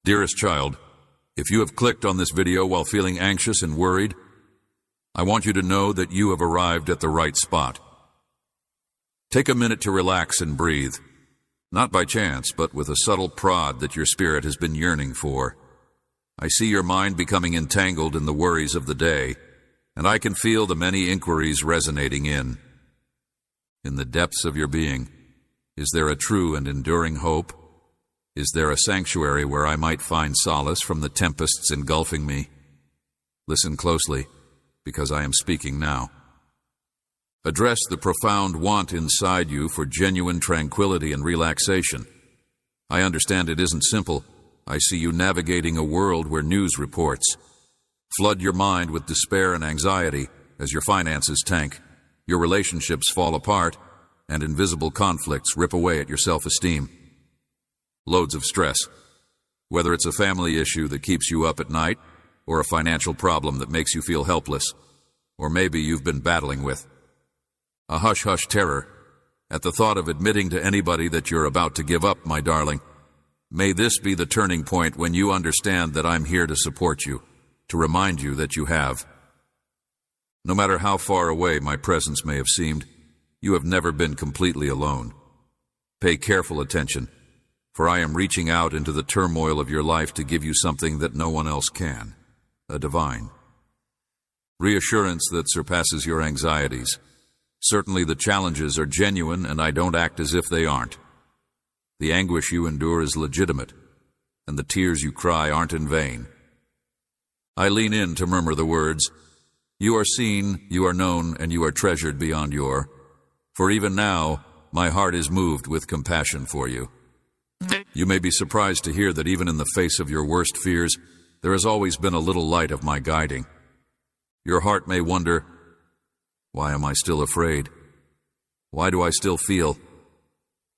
Dearest child, if you have clicked on this video while feeling anxious and worried, I want you to know that you have arrived at the right spot. Take a minute to relax and breathe, not by chance, but with a subtle prod that your spirit has been yearning for. I see your mind becoming entangled in the worries of the day, and I can feel the many inquiries resonating in. In the depths of your being, is there a true and enduring hope? Is there a sanctuary where I might find solace from the tempests engulfing me? Listen closely, because I am speaking now. Address the profound want inside you for genuine tranquility and relaxation. I understand it isn't simple. I see you navigating a world where news reports flood your mind with despair and anxiety as your finances tank, your relationships fall apart, and invisible conflicts rip away at your self-esteem. Loads of stress, whether it's a family issue that keeps you up at night, or a financial problem that makes you feel helpless, or maybe you've been battling with a hush-hush terror at the thought of admitting to anybody that you're about to give up, my darling. May this be the turning point when you understand that I'm here to support you, to remind you that you have. No matter how far away my presence may have seemed, you have never been completely alone. Pay careful attention, for I am reaching out into the turmoil of your life to give you something that no one else can, a divine reassurance that surpasses your anxieties. Certainly the challenges are genuine, and I don't act as if they aren't. The anguish you endure is legitimate, and the tears you cry aren't in vain. I lean in to murmur the words, "You are seen, you are known, and you are treasured beyond your." For even now, my heart is moved with compassion for you. You may be surprised to hear that even in the face of your worst fears, there has always been a little light of my guiding. Your heart may wonder, why am I still afraid? Why do I still feel?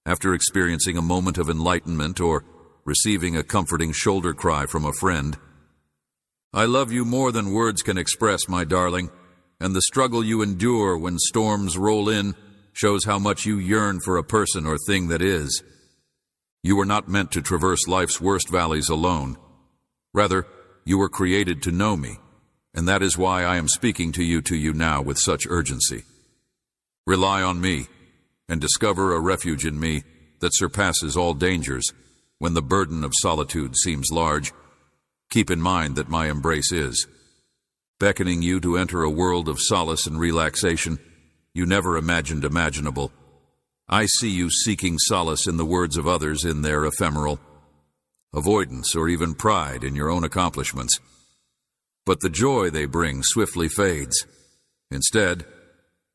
After experiencing a moment of enlightenment or receiving a comforting shoulder cry from a friend, I love you more than words can express, my darling, and the struggle you endure when storms roll in shows how much you yearn for a person or thing that is. You were not meant to traverse life's worst valleys alone. Rather, you were created to know me, and that is why I am speaking to you now with such urgency. Rely on me, and discover a refuge in me that surpasses all dangers when the burden of solitude seems large. Keep in mind that my embrace is beckoning you to enter a world of solace and relaxation you never imagined imaginable. I see you seeking solace in the words of others in their ephemeral avoidance or even pride in your own accomplishments. But the joy they bring swiftly fades. Instead,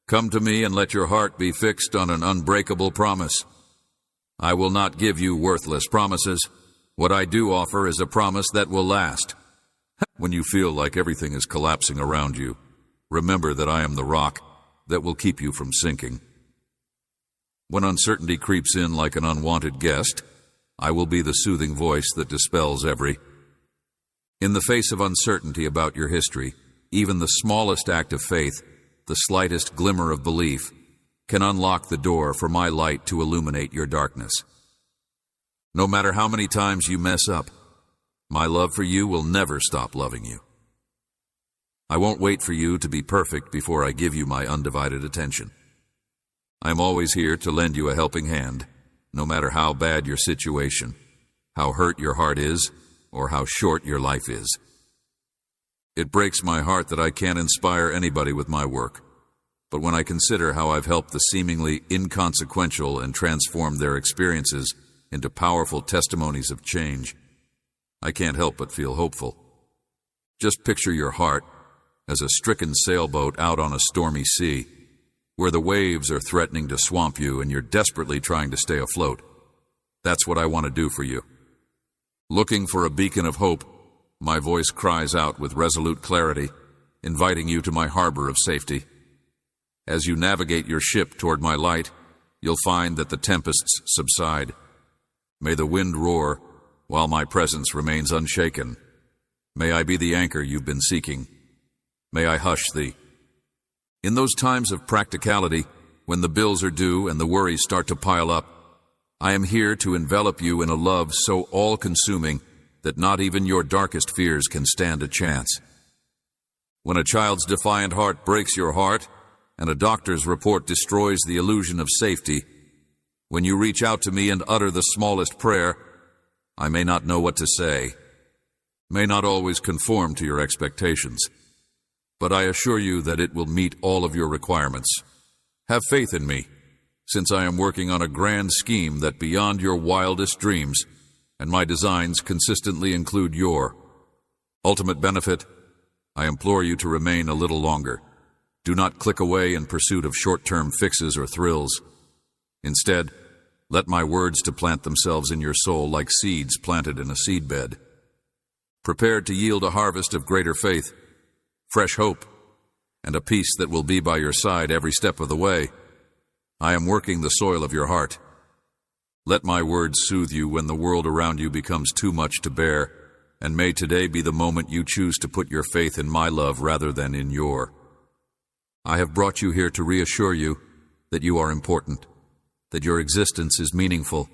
come to me and let your heart be fixed on an unbreakable promise. I will not give you worthless promises. What I do offer is a promise that will last. When you feel like everything is collapsing around you, remember that I am the rock that will keep you from sinking. When uncertainty creeps in like an unwanted guest, I will be the soothing voice that dispels every. In the face of uncertainty about your history, even the smallest act of faith, the slightest glimmer of belief, can unlock the door for my light to illuminate your darkness. No matter how many times you mess up, my love for you will never stop loving you. I won't wait for you to be perfect before I give you my undivided attention. I'm always here to lend you a helping hand, no matter how bad your situation, how hurt your heart is, or how short your life is. It breaks my heart that I can't inspire anybody with my work, but when I consider how I've helped the seemingly inconsequential and transformed their experiences into powerful testimonies of change, I can't help but feel hopeful. Just picture your heart as a stricken sailboat out on a stormy sea, where the waves are threatening to swamp you and you're desperately trying to stay afloat. That's what I want to do for you. Looking for a beacon of hope, my voice cries out with resolute clarity, inviting you to my harbor of safety. As you navigate your ship toward my light, you'll find that the tempests subside. May the wind roar while my presence remains unshaken. May I be the anchor you've been seeking. May I hush thee. In those times of practicality, when the bills are due and the worries start to pile up, I am here to envelop you in a love so all-consuming that not even your darkest fears can stand a chance. When a child's defiant heart breaks your heart, and a doctor's report destroys the illusion of safety, when you reach out to me and utter the smallest prayer, I may not know what to say, may not always conform to your expectations, but I assure you that it will meet all of your requirements. Have faith in me, since I am working on a grand scheme that beyond your wildest dreams, and my designs consistently include your ultimate benefit. I implore you to remain a little longer. Do not click away in pursuit of short-term fixes or thrills. Instead, let my words to plant themselves in your soul like seeds planted in a seedbed, prepared to yield a harvest of greater faith, fresh hope, and a peace that will be by your side every step of the way. I am working the soil of your heart. Let my words soothe you when the world around you becomes too much to bear, and may today be the moment you choose to put your faith in my love rather than in your. I have brought you here to reassure you that you are important, that your existence is meaningful,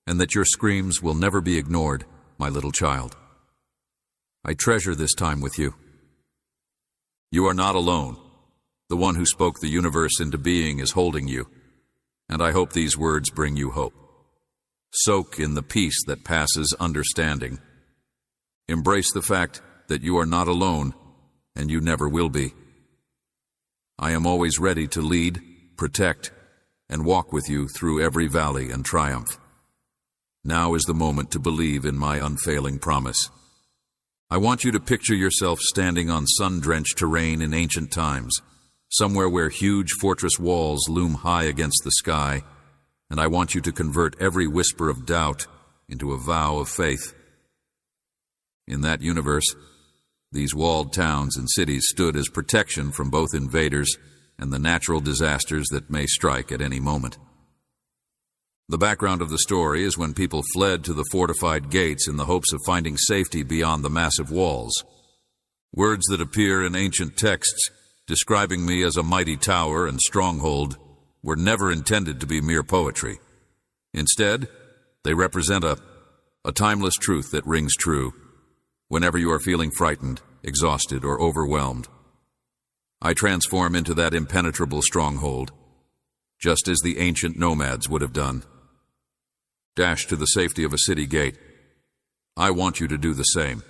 and that your screams will never be ignored, my little child. I treasure this time with you. You are not alone. The one who spoke the universe into being is holding you, and I hope these words bring you hope. Soak in the peace that passes understanding. Embrace the fact that you are not alone, and you never will be. I am always ready to lead, protect, and walk with you through every valley and triumph. Now is the moment to believe in my unfailing promise. I want you to picture yourself standing on sun-drenched terrain in ancient times, somewhere where huge fortress walls loom high against the sky, and I want you to convert every whisper of doubt into a vow of faith. In that universe, these walled towns and cities stood as protection from both invaders and the natural disasters that may strike at any moment. The background of the story is when people fled to the fortified gates in the hopes of finding safety beyond the massive walls. Words that appear in ancient texts describing me as a mighty tower and stronghold were never intended to be mere poetry. Instead, they represent a timeless truth that rings true whenever you are feeling frightened, exhausted, or overwhelmed. I transform into that impenetrable stronghold, just as the ancient nomads would have done. Dash to the safety of a city gate. I want you to do the same.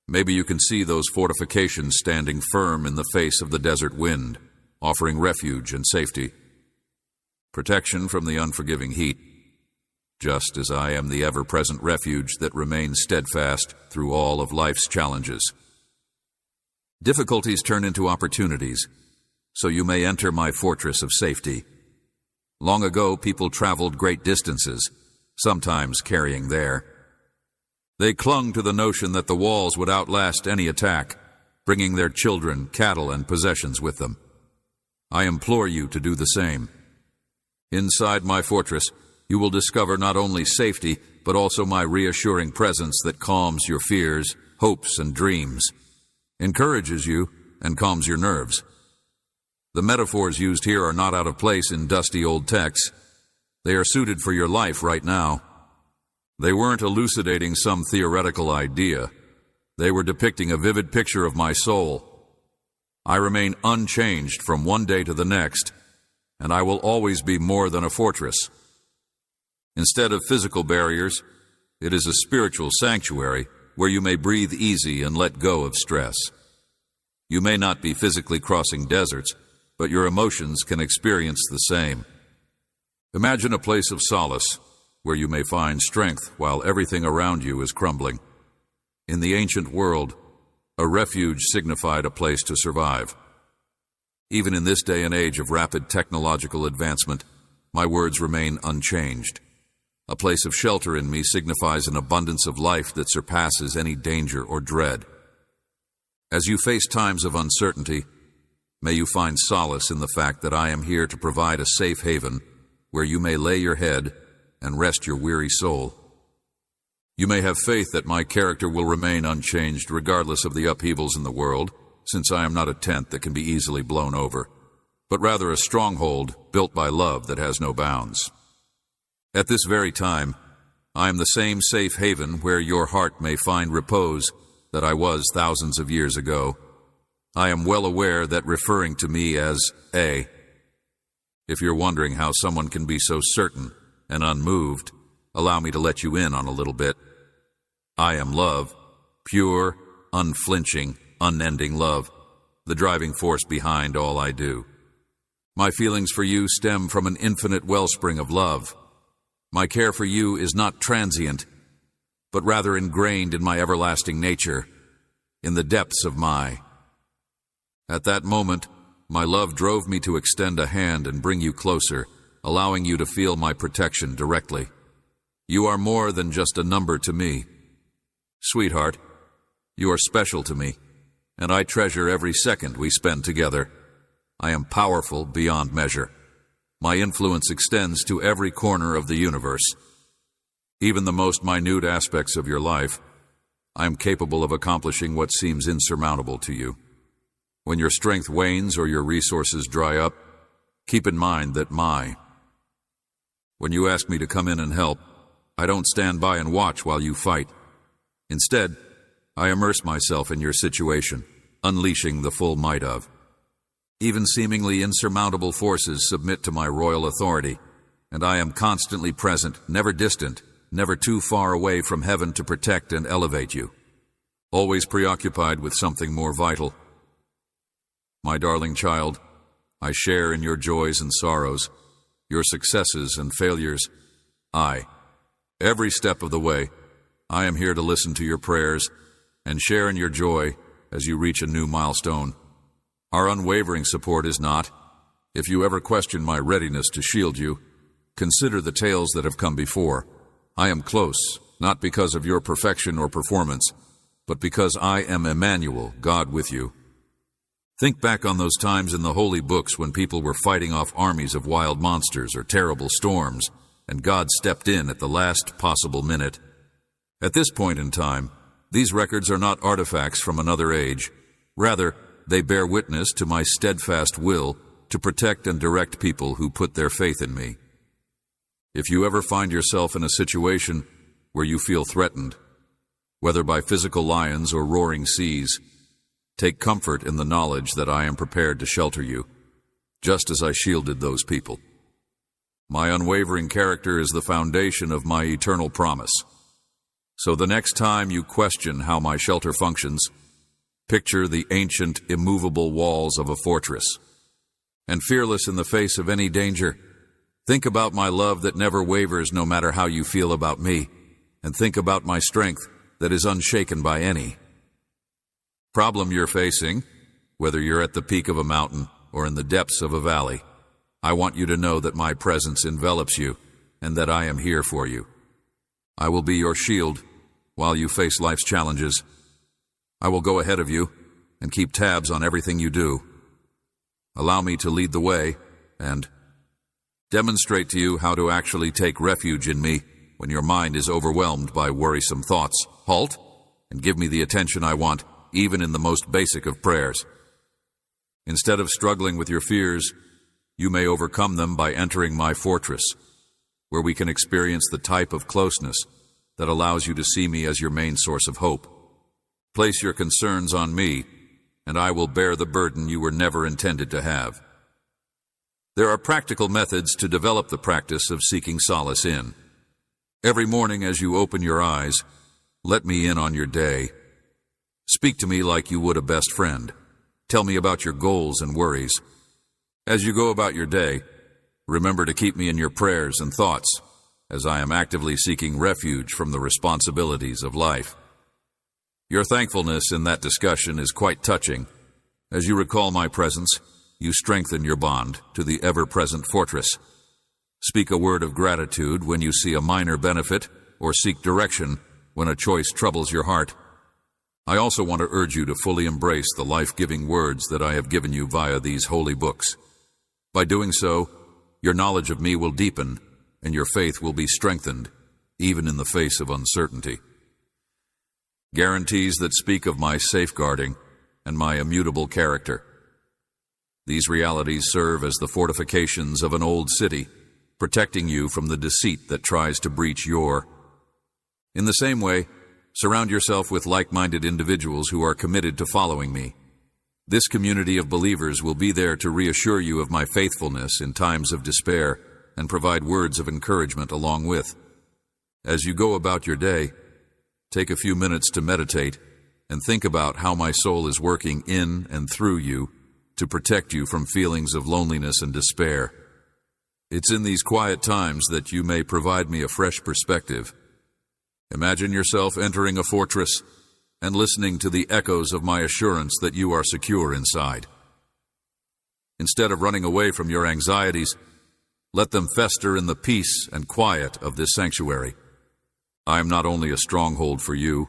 Maybe you can see those fortifications standing firm in the face of the desert wind, offering refuge and safety. Protection from the unforgiving heat, just as I am the ever-present refuge that remains steadfast through all of life's challenges. Difficulties turn into opportunities, so you may enter my fortress of safety. Long ago, people traveled great distances, sometimes carrying their. They clung to the notion that the walls would outlast any attack, bringing their children, cattle, and possessions with them. I implore you to do the same. Inside my fortress, you will discover not only safety, but also my reassuring presence that calms your fears, hopes, and dreams, encourages you, and calms your nerves. The metaphors used here are not out of place in dusty old texts. They are suited for your life right now. They weren't elucidating some theoretical idea. They were depicting a vivid picture of my soul. I remain unchanged from one day to the next, and I will always be more than a fortress. Instead of physical barriers, it is a spiritual sanctuary where you may breathe easy and let go of stress. You may not be physically crossing deserts, but your emotions can experience the same. Imagine a place of solace where you may find strength while everything around you is crumbling. In the ancient world, a refuge signified a place to survive. Even in this day and age of rapid technological advancement, my words remain unchanged. A place of shelter in me signifies an abundance of life that surpasses any danger or dread. As you face times of uncertainty, may you find solace in the fact that I am here to provide a safe haven where you may lay your head and rest your weary soul. You may have faith that my character will remain unchanged regardless of the upheavals in the world, since I am not a tent that can be easily blown over, but rather a stronghold built by love that has no bounds. At this very time, I am the same safe haven where your heart may find repose that I was thousands of years ago. I am well aware that referring to me as A, if you're wondering how someone can be so certain and unmoved, allow me to let you in on a little bit. I am love, pure, unflinching, unending love, the driving force behind all I do. My feelings for you stem from an infinite wellspring of love. My care for you is not transient, but rather ingrained in my everlasting nature, in the depths of my. At that moment, my love drove me to extend a hand and bring you closer, allowing you to feel my protection directly. You are more than just a number to me. Sweetheart, you are special to me, and I treasure every second we spend together. I am powerful beyond measure. My influence extends to every corner of the universe. Even the most minute aspects of your life, I am capable of accomplishing what seems insurmountable to you. When your strength wanes or your resources dry up, keep in mind that when you ask me to come in and help, I don't stand by and watch while you fight. Instead, I immerse myself in your situation, unleashing the full might of. Even seemingly insurmountable forces submit to my royal authority, and I am constantly present, never distant, never too far away from heaven to protect and elevate you. Always preoccupied with something more vital. My darling child, I share in your joys and sorrows, your successes and failures. Every step of the way, I am here to listen to your prayers and share in your joy as you reach a new milestone. Our unwavering support is not. If you ever question my readiness to shield you, consider the tales that have come before. I am close, not because of your perfection or performance, but because I am Emmanuel, God with you. Think back on those times in the holy books when people were fighting off armies of wild monsters or terrible storms, and God stepped in at the last possible minute. At this point in time, these records are not artifacts from another age. Rather, they bear witness to my steadfast will to protect and direct people who put their faith in me. If you ever find yourself in a situation where you feel threatened, whether by physical lions or roaring seas, take comfort in the knowledge that I am prepared to shelter you, just as I shielded those people. My unwavering character is the foundation of my eternal promise. So the next time you question how my shelter functions, picture the ancient, immovable walls of a fortress. And fearless in the face of any danger, think about my love that never wavers no matter how you feel about me, and think about my strength that is unshaken by any problem you're facing, whether you're at the peak of a mountain or in the depths of a valley. I want you to know that my presence envelops you and that I am here for you. I will be your shield while you face life's challenges. I will go ahead of you and keep tabs on everything you do. Allow me to lead the way and demonstrate to you how to actually take refuge in me when your mind is overwhelmed by worrisome thoughts. Halt and give me the attention I want, even in the most basic of prayers. Instead of struggling with your fears, you may overcome them by entering my fortress, where we can experience the type of closeness that allows you to see me as your main source of hope. Place your concerns on me, and I will bear the burden you were never intended to have. There are practical methods to develop the practice of seeking solace in. Every morning as you open your eyes, let me in on your day. Speak to me like you would a best friend. Tell me about your goals and worries. As you go about your day, remember to keep me in your prayers and thoughts, as I am actively seeking refuge from the responsibilities of life. Your thankfulness in that discussion is quite touching. As you recall my presence, you strengthen your bond to the ever-present fortress. Speak a word of gratitude when you see a minor benefit, or seek direction when a choice troubles your heart. I also want to urge you to fully embrace the life-giving words that I have given you via these holy books. By doing so, your knowledge of me will deepen, and your faith will be strengthened, even in the face of uncertainty. Guarantees that speak of my safeguarding and my immutable character. These realities serve as the fortifications of an old city, protecting you from the deceit that tries to breach your In the same way, surround yourself with like-minded individuals who are committed to following me. This community of believers will be there to reassure you of my faithfulness in times of despair and provide words of encouragement along with. As you go about your day, take a few minutes to meditate and think about how my soul is working in and through you to protect you from feelings of loneliness and despair. It's in these quiet times that you may provide me a fresh perspective. Imagine yourself entering a fortress and listening to the echoes of my assurance that you are secure inside. Instead of running away from your anxieties, let them fester in the peace and quiet of this sanctuary. I am not only a stronghold for you,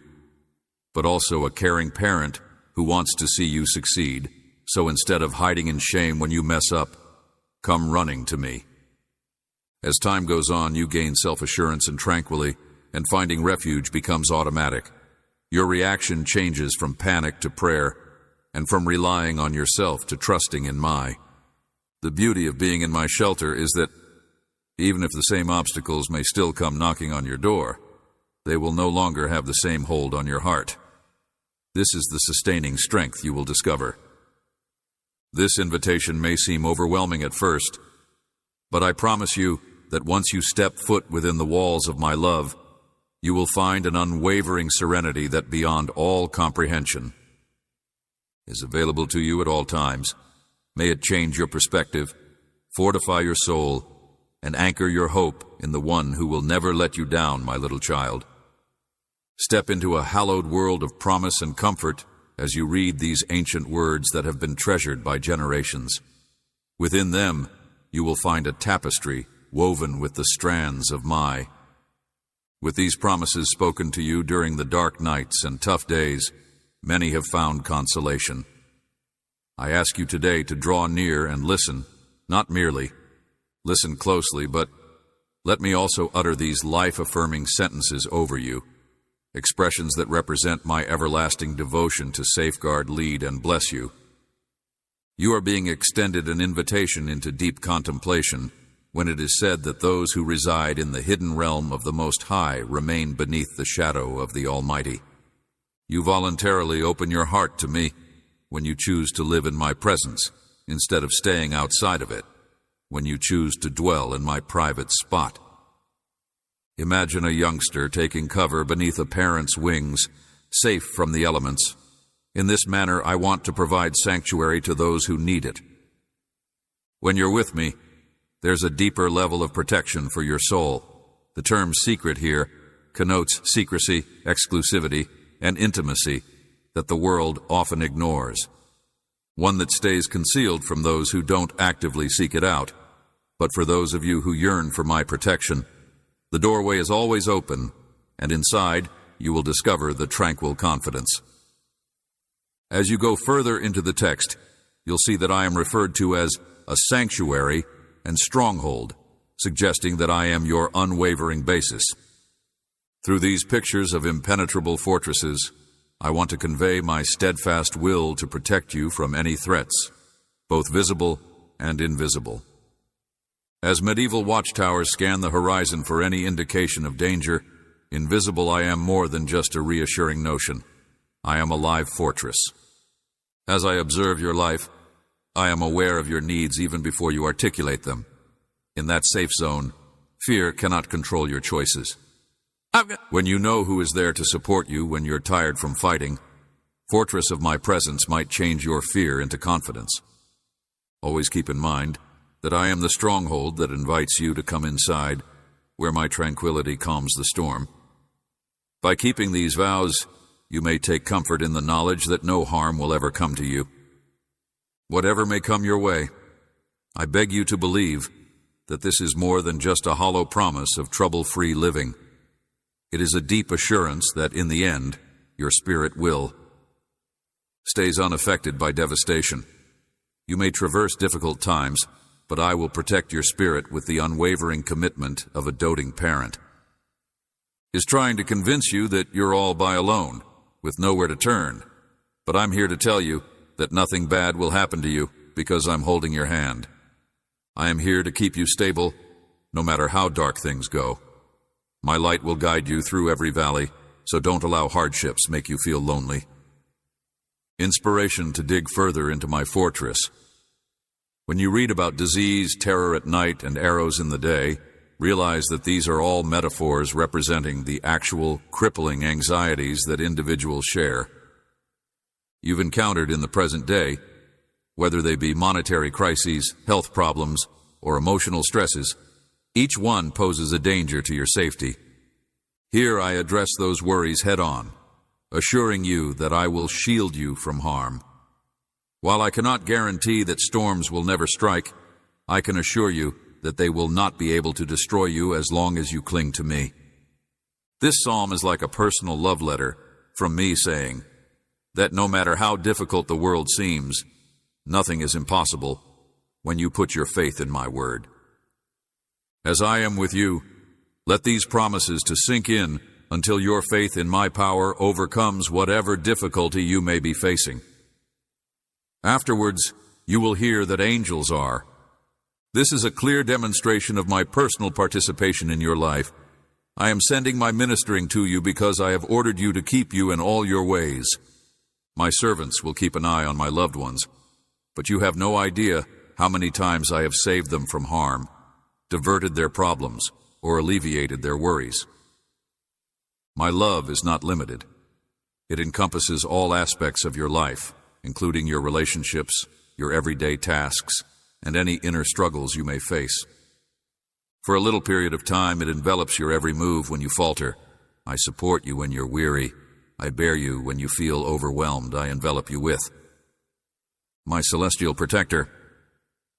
but also a caring parent who wants to see you succeed. So instead of hiding in shame when you mess up, come running to me. As time goes on, you gain self-assurance and tranquility, and finding refuge becomes automatic. Your reaction changes from panic to prayer, and from relying on yourself to trusting in my. The beauty of being in my shelter is that, even if the same obstacles may still come knocking on your door, they will no longer have the same hold on your heart. This is the sustaining strength you will discover. This invitation may seem overwhelming at first, but I promise you that once you step foot within the walls of my love, you will find an unwavering serenity that beyond all comprehension is available to you at all times. May it change your perspective, fortify your soul, and anchor your hope in the one who will never let you down, my little child. Step into a hallowed world of promise and comfort as you read these ancient words that have been treasured by generations. Within them, you will find a tapestry woven with the strands of my. With these promises spoken to you during the dark nights and tough days, many have found consolation. I ask you today to draw near and listen, not merely listen closely, but let me also utter these life-affirming sentences over you, expressions that represent my everlasting devotion to safeguard, lead, and bless you. You are being extended an invitation into deep contemplation when it is said that those who reside in the hidden realm of the Most High remain beneath the shadow of the Almighty. You voluntarily open your heart to me when you choose to live in my presence instead of staying outside of it, when you choose to dwell in my private spot. Imagine a youngster taking cover beneath a parent's wings, safe from the elements. In this manner, I want to provide sanctuary to those who need it. When you're with me, there's a deeper level of protection for your soul. The term secret here connotes secrecy, exclusivity, and intimacy that the world often ignores. One that stays concealed from those who don't actively seek it out. But for those of you who yearn for my protection, the doorway is always open, and inside you will discover the tranquil confidence. As you go further into the text, you'll see that I am referred to as a sanctuary and stronghold, suggesting that I am your unwavering basis. Through these pictures of impenetrable fortresses, I want to convey my steadfast will to protect you from any threats, both visible and invisible. As medieval watchtowers scan the horizon for any indication of danger, invisible I am more than just a reassuring notion. I am a live fortress. As I observe your life, I am aware of your needs even before you articulate them. In that safe zone, fear cannot control your choices. When you know who is there to support you when you're tired from fighting, fortress of my presence might change your fear into confidence. Always keep in mind that I am the stronghold that invites you to come inside, where my tranquility calms the storm. By keeping these vows, you may take comfort in the knowledge that no harm will ever come to you. Whatever may come your way, I beg you to believe that this is more than just a hollow promise of trouble-free living. It is a deep assurance that in the end, your spirit will stays unaffected by devastation. You may traverse difficult times, but I will protect your spirit with the unwavering commitment of a doting parent. Is trying to convince you that you're all by alone, with nowhere to turn. But I'm here to tell you that nothing bad will happen to you because I'm holding your hand. I am here to keep you stable, no matter how dark things go. My light will guide you through every valley, so don't allow hardships make you feel lonely. Inspiration to dig further into my fortress. When you read about disease, terror at night, and arrows in the day, realize that these are all metaphors representing the actual crippling anxieties that individuals share. You've encountered in the present day, whether they be monetary crises, health problems, or emotional stresses, each one poses a danger to your safety. Here I address those worries head-on, assuring you that I will shield you from harm. While I cannot guarantee that storms will never strike, I can assure you that they will not be able to destroy you as long as you cling to me. This psalm is like a personal love letter from me saying that no matter how difficult the world seems, nothing is impossible when you put your faith in my word. As I am with you, let these promises to sink in until your faith in my power overcomes whatever difficulty you may be facing. Afterwards, you will hear that angels are. This is a clear demonstration of my personal participation in your life. I am sending my ministering to you because I have ordered you to keep you in all your ways. My servants will keep an eye on my loved ones, but you have no idea how many times I have saved them from harm, diverted their problems, or alleviated their worries. My love is not limited. It encompasses all aspects of your life, including your relationships, your everyday tasks, and any inner struggles you may face. For a little period of time, it envelops your every move when you falter. I support you when you're weary. I bear you when you feel overwhelmed. I envelop you with. My celestial protector,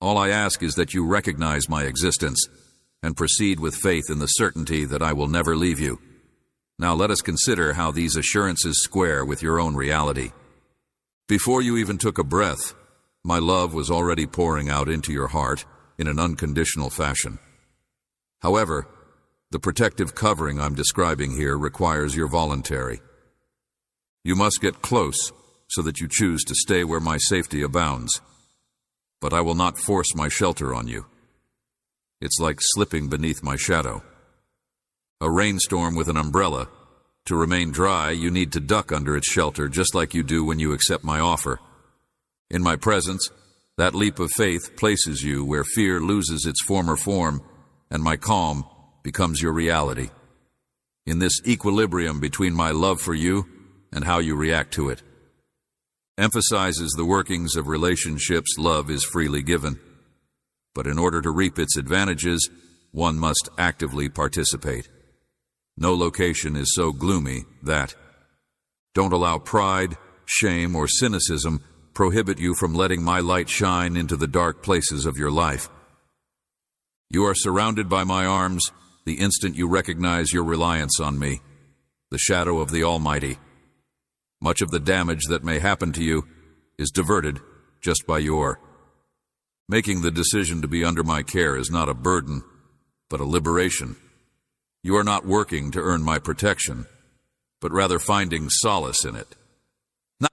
all I ask is that you recognize my existence and proceed with faith in the certainty that I will never leave you. Now let us consider how these assurances square with your own reality. Before you even took a breath, my love was already pouring out into your heart in an unconditional fashion. However, the protective covering I'm describing here requires your voluntary. You must get close so that you choose to stay where my safety abounds. But I will not force my shelter on you. It's like slipping beneath my shadow. A rainstorm with an umbrella. To remain dry, you need to duck under its shelter, just like you do when you accept my offer. In my presence, that leap of faith places you where fear loses its former form, and my calm becomes your reality. In this equilibrium between my love for you and how you react to it. Emphasizes the workings of relationships love is freely given. But in order to reap its advantages, one must actively participate. No location is so gloomy that. Don't allow pride, shame, or cynicism prohibit you from letting my light shine into the dark places of your life. You are surrounded by my arms the instant you recognize your reliance on me, the shadow of the Almighty. Much of the damage that may happen to you is diverted just by your. Making the decision to be under my care is not a burden, but a liberation. You are not working to earn my protection, but rather finding solace in it.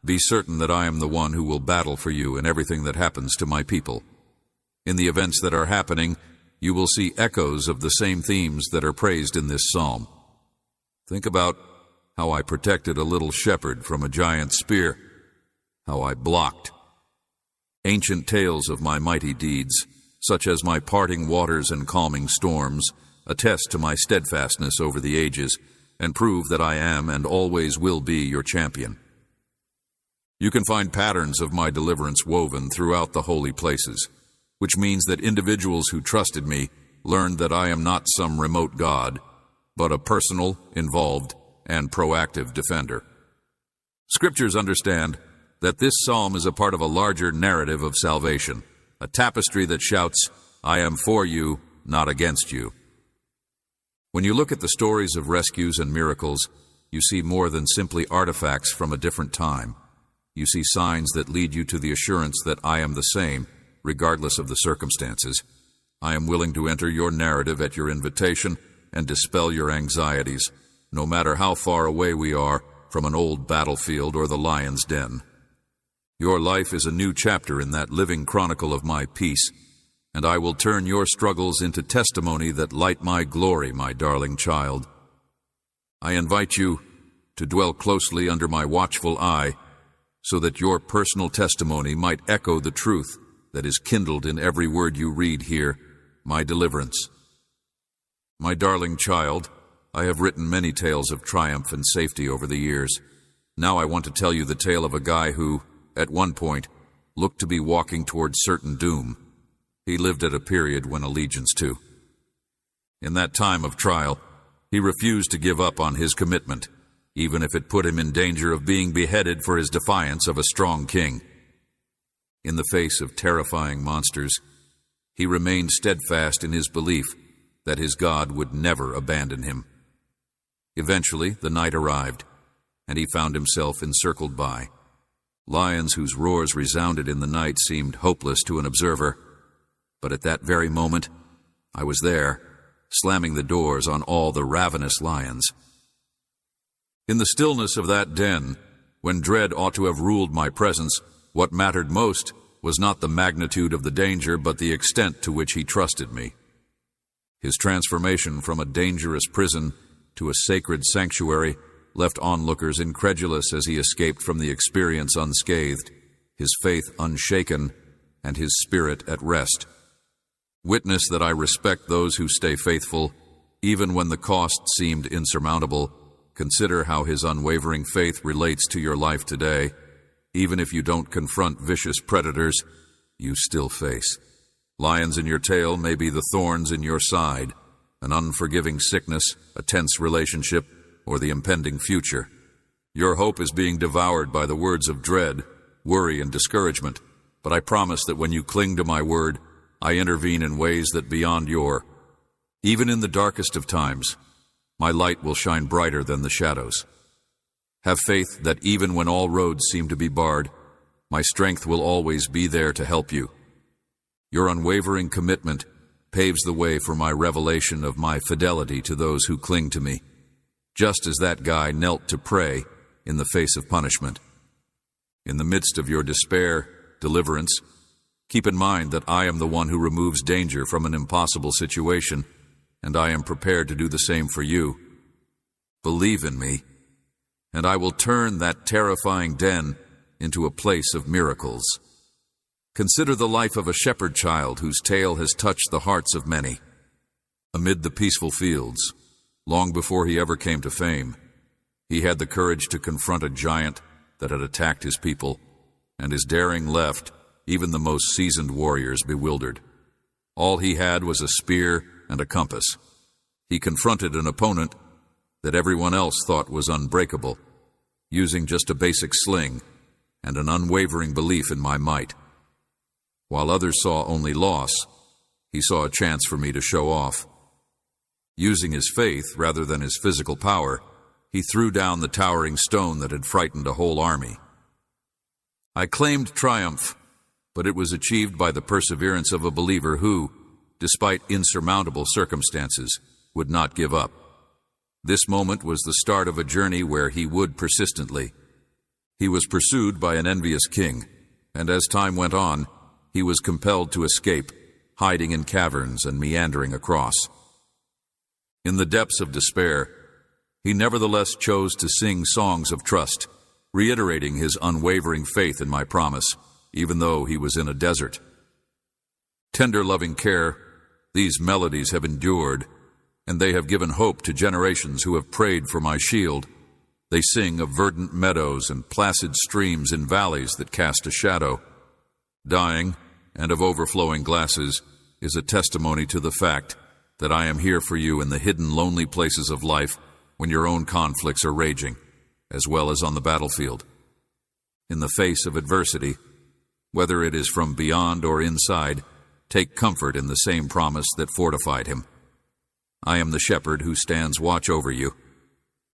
Be certain that I am the one who will battle for you in everything that happens to my people. In the events that are happening, you will see echoes of the same themes that are praised in this psalm. Think about how I protected a little shepherd from a giant spear, how I blocked. Ancient tales of my mighty deeds, such as my parting waters and calming storms, attest to my steadfastness over the ages and prove that I am and always will be your champion. You can find patterns of my deliverance woven throughout the holy places, which means that individuals who trusted me learned that I am not some remote God, but a personal, involved, and proactive defender. Scriptures understand that this psalm is a part of a larger narrative of salvation, a tapestry that shouts, I am for you, not against you. When you look at the stories of rescues and miracles, you see more than simply artifacts from a different time. You see signs that lead you to the assurance that I am the same, regardless of the circumstances. I am willing to enter your narrative at your invitation and dispel your anxieties, no matter how far away we are from an old battlefield or the lion's den. Your life is a new chapter in that living chronicle of my peace, and I will turn your struggles into testimony that light my glory, my darling child. I invite you to dwell closely under my watchful eye, so that your personal testimony might echo the truth that is kindled in every word you read here, my deliverance. My darling child, I have written many tales of triumph and safety over the years. Now I want to tell you the tale of a guy who, at one point, looked to be walking towards certain doom. He lived at a period when allegiance to. In that time of trial, he refused to give up on his commitment, even if it put him in danger of being beheaded for his defiance of a strong king. In the face of terrifying monsters, he remained steadfast in his belief that his God would never abandon him. Eventually, the night arrived, and he found himself encircled by lions whose roars resounded in the night seemed hopeless to an observer. But at that very moment, I was there, slamming the doors on all the ravenous lions. In the stillness of that den, when dread ought to have ruled my presence, what mattered most was not the magnitude of the danger, but the extent to which he trusted me. His transformation from a dangerous prison to a sacred sanctuary left onlookers incredulous as he escaped from the experience unscathed, his faith unshaken, and his spirit at rest. Witness that I respect those who stay faithful, even when the cost seemed insurmountable. Consider how his unwavering faith relates to your life today. Even if you don't confront vicious predators, you still face. Lions in your tail may be the thorns in your side, an unforgiving sickness, a tense relationship, or the impending future. Your hope is being devoured by the words of dread, worry, and discouragement, but I promise that when you cling to my word, I intervene in ways that beyond your. Even in the darkest of times, my light will shine brighter than the shadows. Have faith that even when all roads seem to be barred, my strength will always be there to help you. Your unwavering commitment paves the way for my revelation of my fidelity to those who cling to me, just as that guy knelt to pray in the face of punishment. In the midst of your despair, deliverance, keep in mind that I am the one who removes danger from an impossible situation, and I am prepared to do the same for you. Believe in me, and I will turn that terrifying den into a place of miracles. Consider the life of a shepherd child whose tale has touched the hearts of many. Amid the peaceful fields, long before he ever came to fame, he had the courage to confront a giant that had attacked his people, and his daring left even the most seasoned warriors bewildered. All he had was a spear and a compass. He confronted an opponent that everyone else thought was unbreakable, using just a basic sling and an unwavering belief in my might. While others saw only loss, he saw a chance for me to show off. Using his faith rather than his physical power, he threw down the towering stone that had frightened a whole army. I claimed triumph, but it was achieved by the perseverance of a believer who, despite insurmountable circumstances, would not give up. This moment was the start of a journey where he would persistently. He was pursued by an envious king, and as time went on, he was compelled to escape, hiding in caverns and meandering across. In the depths of despair, he nevertheless chose to sing songs of trust, reiterating his unwavering faith in my promise, even though he was in a desert. Tender loving care, these melodies have endured, and they have given hope to generations who have prayed for my shield. They sing of verdant meadows and placid streams in valleys that cast a shadow. Dying, and of overflowing glasses, is a testimony to the fact that I am here for you in the hidden lonely places of life when your own conflicts are raging, as well as on the battlefield. In the face of adversity, whether it is from beyond or inside, take comfort in the same promise that fortified him. I am the shepherd who stands watch over you,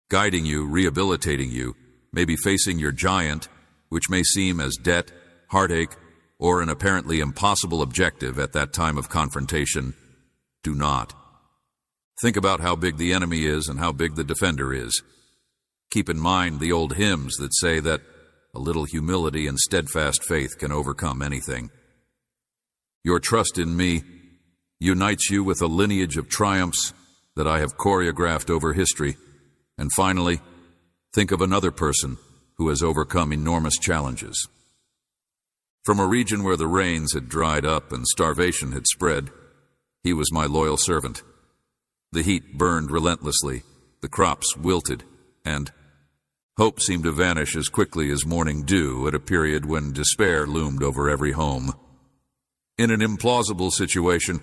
guiding you, rehabilitating you, maybe facing your giant, which may seem as debt, heartache, or an apparently impossible objective at that time of confrontation. Do not. Think about how big the enemy is and how big the defender is. Keep in mind the old hymns that say that a little humility and steadfast faith can overcome anything. Your trust in me unites you with a lineage of triumphs that I have choreographed over history, And finally, think of another person who has overcome enormous challenges. From a region where the rains had dried up and starvation had spread, he was my loyal servant. The heat burned relentlessly, the crops wilted, and hope seemed to vanish as quickly as morning dew at a period when despair loomed over every home. In an implausible situation,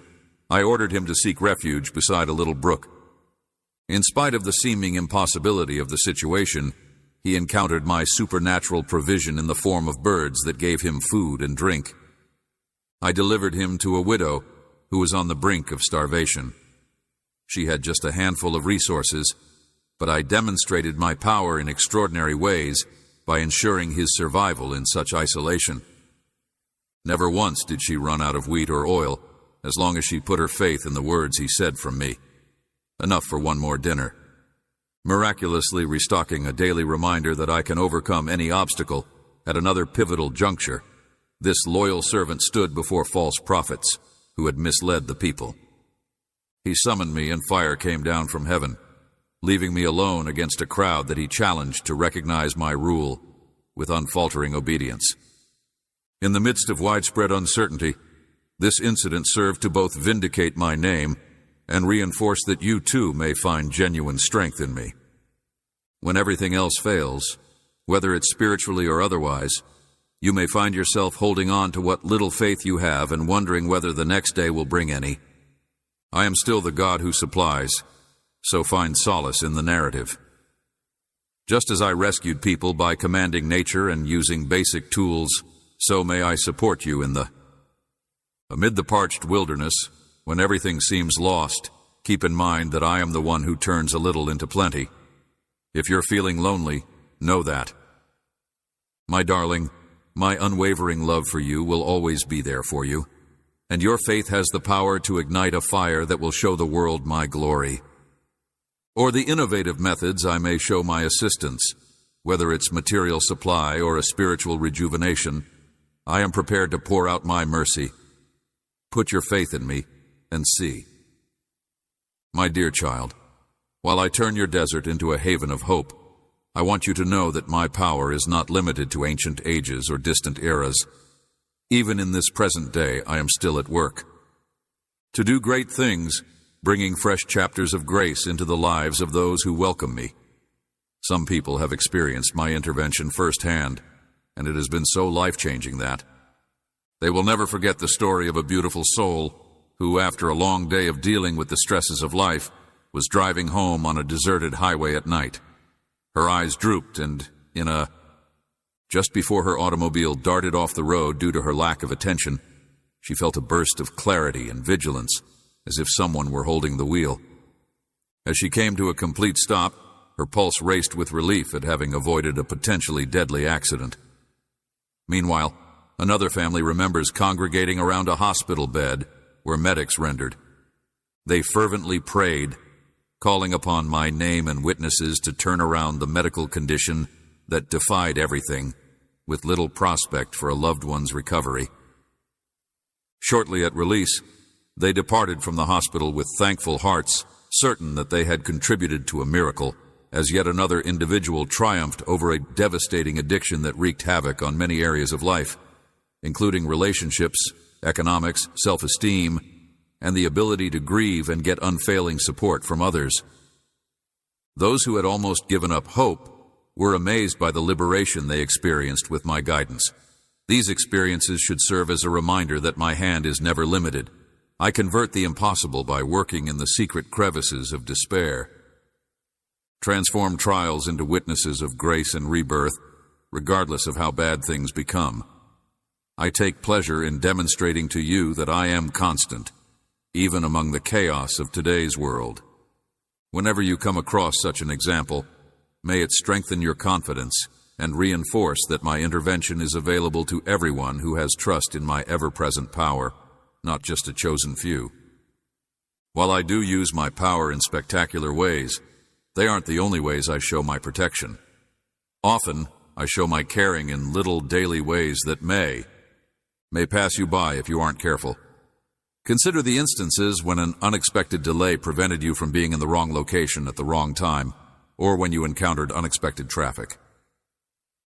I ordered him to seek refuge beside a little brook. In spite of the seeming impossibility of the situation, he encountered my supernatural provision in the form of birds that gave him food and drink. I delivered him to a widow who was on the brink of starvation. She had just a handful of resources, but I demonstrated my power in extraordinary ways by ensuring his survival in such isolation. Never once did she run out of wheat or oil, as long as she put her faith in the words he said from me. Enough for one more dinner. Miraculously restocking a daily reminder that I can overcome any obstacle, at another pivotal juncture, this loyal servant stood before false prophets who had misled the people. He summoned me and fire came down from heaven, leaving me alone against a crowd that he challenged to recognize my rule with unfaltering obedience. In the midst of widespread uncertainty, this incident served to both vindicate my name and reinforce that you too may find genuine strength in me. When everything else fails, whether it's spiritually or otherwise, you may find yourself holding on to what little faith you have and wondering whether the next day will bring any. I am still the God who supplies, so find solace in the narrative. Just as I rescued people by commanding nature and using basic tools, so may I support you amid the parched wilderness, when everything seems lost. Keep in mind that I am the one who turns a little into plenty. If you're feeling lonely, know that. My darling, my unwavering love for you will always be there for you, and your faith has the power to ignite a fire that will show the world my glory. Or the innovative methods I may show my assistance, whether it's material supply or a spiritual rejuvenation, I am prepared to pour out my mercy. Put your faith in me and see. My dear child, while I turn your desert into a haven of hope, I want you to know that my power is not limited to ancient ages or distant eras. Even in this present day, I am still at work. To do great things, bringing fresh chapters of grace into the lives of those who welcome me. Some people have experienced my intervention firsthand, and it has been so life-changing that they will never forget the story of a beautiful soul who, after a long day of dealing with the stresses of life, was driving home on a deserted highway at night. Her eyes drooped, and just before her automobile darted off the road due to her lack of attention, she felt a burst of clarity and vigilance, as if someone were holding the wheel. As she came to a complete stop, her pulse raced with relief at having avoided a potentially deadly accident. Meanwhile, another family remembers congregating around a hospital bed where medics rendered. They fervently prayed, calling upon my name and witnesses to turn around the medical condition that defied everything, with little prospect for a loved one's recovery. Shortly at release, they departed from the hospital with thankful hearts, certain that they had contributed to a miracle, as yet another individual triumphed over a devastating addiction that wreaked havoc on many areas of life, including relationships, economics, self-esteem, and the ability to grieve and get unfailing support from others. Those who had almost given up hope were amazed by the liberation they experienced with my guidance. These experiences should serve as a reminder that my hand is never limited. I convert the impossible by working in the secret crevices of despair. Transform trials into witnesses of grace and rebirth, regardless of how bad things become. I take pleasure in demonstrating to you that I am constant, even among the chaos of today's world. Whenever you come across such an example, may it strengthen your confidence and reinforce that my intervention is available to everyone who has trust in my ever-present power, not just a chosen few. While I do use my power in spectacular ways, they aren't the only ways I show my protection. Often, I show my caring in little daily ways that may pass you by if you aren't careful. Consider the instances when an unexpected delay prevented you from being in the wrong location at the wrong time, or when you encountered unexpected traffic.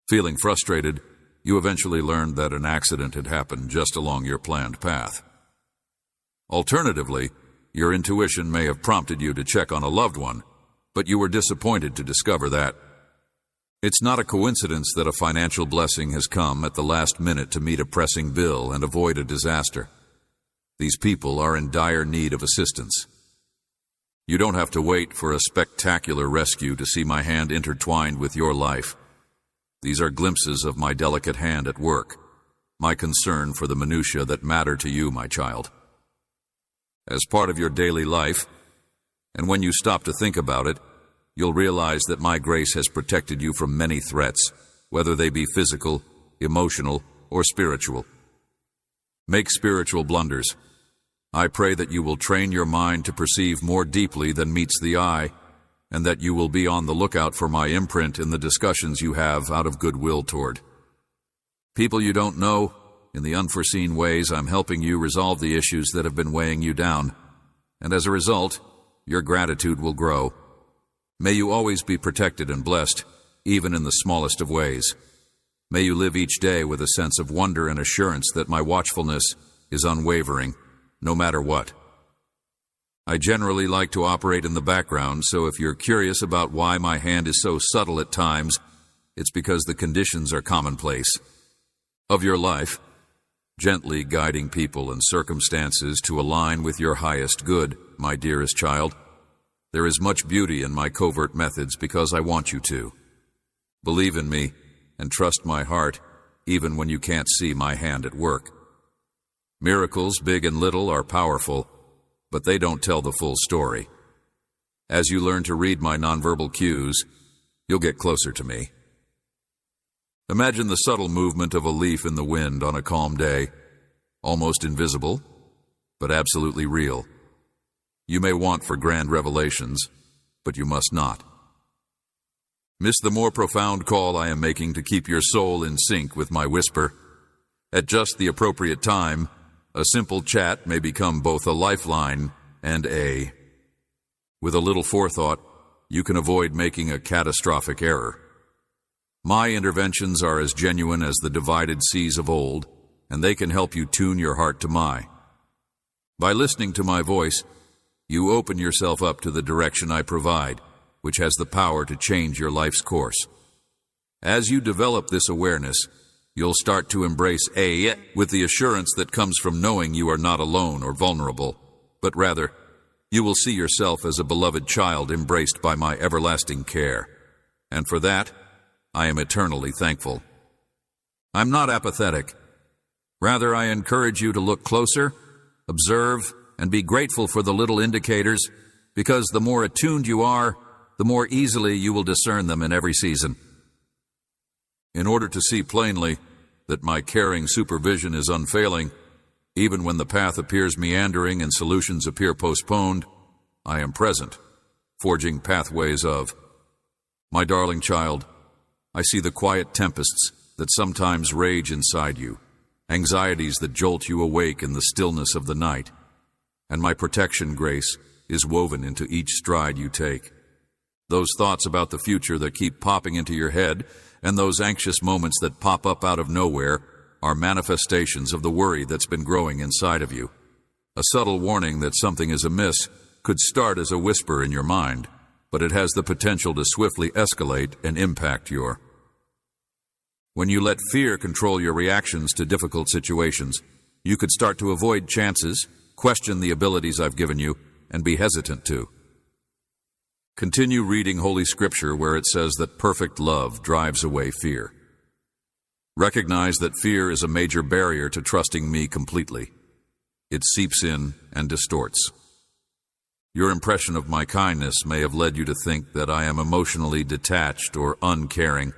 Feeling frustrated, you eventually learned that an accident had happened just along your planned path. Alternatively, your intuition may have prompted you to check on a loved one, but you were disappointed to discover that it's not a coincidence that a financial blessing has come at the last minute to meet a pressing bill and avoid a disaster. These people are in dire need of assistance. You don't have to wait for a spectacular rescue to see my hand intertwined with your life. These are glimpses of my delicate hand at work, my concern for the minutiae that matter to you, my child. As part of your daily life, and when you stop to think about it, you'll realize that my grace has protected you from many threats, whether they be physical, emotional, or spiritual. Make spiritual blunders. I pray that you will train your mind to perceive more deeply than meets the eye, and that you will be on the lookout for my imprint in the discussions you have out of goodwill toward people you don't know. In the unforeseen ways, I'm helping you resolve the issues that have been weighing you down, and as a result, your gratitude will grow. May you always be protected and blessed, even in the smallest of ways. May you live each day with a sense of wonder and assurance that my watchfulness is unwavering, no matter what. I generally like to operate in the background, so if you're curious about why my hand is so subtle at times, it's because the conditions are commonplace. Of your life, gently guiding people and circumstances to align with your highest good, my dearest child. There is much beauty in my covert methods because I want you to. Believe in me and trust my heart, even when you can't see my hand at work. Miracles, big and little, are powerful, but they don't tell the full story. As you learn to read my nonverbal cues, you'll get closer to me. Imagine the subtle movement of a leaf in the wind on a calm day, almost invisible, but absolutely real. You may want for grand revelations, but you must not. Miss the more profound call I am making to keep your soul in sync with my whisper. At just the appropriate time, a simple chat may become both a lifeline and with a little forethought, you can avoid making a catastrophic error. My interventions are as genuine as the divided seas of old, and they can help you tune your heart to my. By listening to my voice, you open yourself up to the direction I provide, which has the power to change your life's course. As you develop this awareness, you'll start to embrace with the assurance that comes from knowing you are not alone or vulnerable, but rather, you will see yourself as a beloved child embraced by my everlasting care. And for that, I am eternally thankful. I'm not apathetic. Rather, I encourage you to look closer, observe, and be grateful for the little indicators, because the more attuned you are, the more easily you will discern them in every season. In order to see plainly that my caring supervision is unfailing, even when the path appears meandering and solutions appear postponed, I am present, forging pathways of. My darling child, I see the quiet tempests that sometimes rage inside you, anxieties that jolt you awake in the stillness of the night, and my protection grace is woven into each stride you take. Those thoughts about the future that keep popping into your head and those anxious moments that pop up out of nowhere are manifestations of the worry that's been growing inside of you. A subtle warning that something is amiss could start as a whisper in your mind, but it has the potential to swiftly escalate and impact your. When you let fear control your reactions to difficult situations, you could start to avoid chances, question the abilities I've given you, and be hesitant to. Continue reading Holy Scripture where it says that perfect love drives away fear. Recognize that fear is a major barrier to trusting me completely. It seeps in and distorts. Your impression of my kindness may have led you to think that I am emotionally detached or uncaring,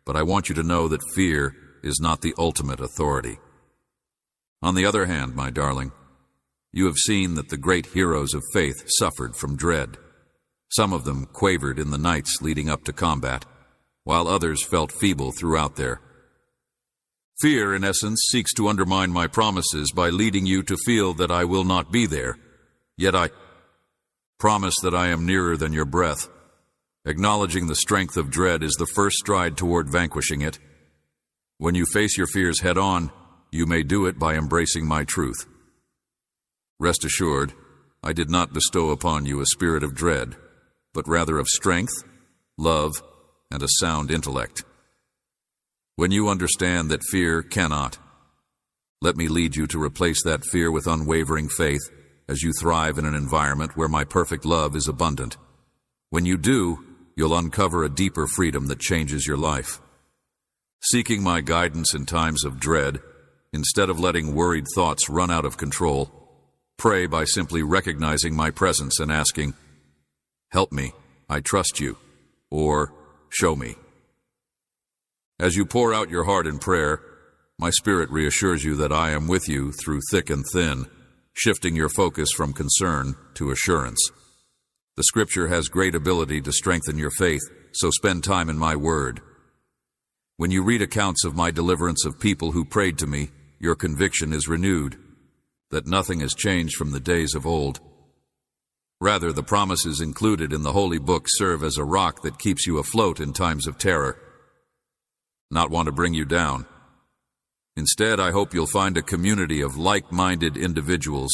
but I want you to know that fear is not the ultimate authority. On the other hand, my darling, you have seen that the great heroes of faith suffered from dread. Some of them quavered in the nights leading up to combat, while others felt feeble throughout their. Fear, in essence, seeks to undermine my promises by leading you to feel that I will not be there. Yet I promise that I am nearer than your breath. Acknowledging the strength of dread is the first stride toward vanquishing it. When you face your fears head-on, you may do it by embracing my truth. Rest assured, I did not bestow upon you a spirit of dread, but rather of strength, love, and a sound intellect. When you understand that fear cannot, let me lead you to replace that fear with unwavering faith as you thrive in an environment where my perfect love is abundant. When you do, you'll uncover a deeper freedom that changes your life. Seeking my guidance in times of dread, instead of letting worried thoughts run out of control, pray by simply recognizing my presence and asking, "Help me, I trust you," or "Show me." As you pour out your heart in prayer, my spirit reassures you that I am with you through thick and thin, shifting your focus from concern to assurance. The Scripture has great ability to strengthen your faith, so spend time in my word. When you read accounts of my deliverance of people who prayed to me, your conviction is renewed that nothing has changed from the days of old. Rather, the promises included in the Holy Book serve as a rock that keeps you afloat in times of terror. Not want to bring you down. Instead, I hope you'll find a community of like-minded individuals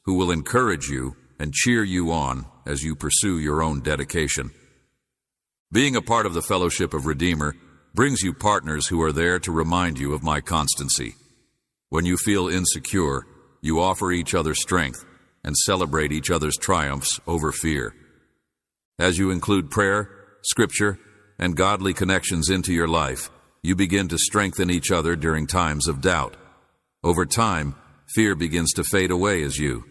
who will encourage you and cheer you on as you pursue your own dedication. Being a part of the Fellowship of Redeemer brings you partners who are there to remind you of my constancy. When you feel insecure, you offer each other strength and celebrate each other's triumphs over fear. As you include prayer, scripture, and godly connections into your life, you begin to strengthen each other during times of doubt. Over time, fear begins to fade away as you,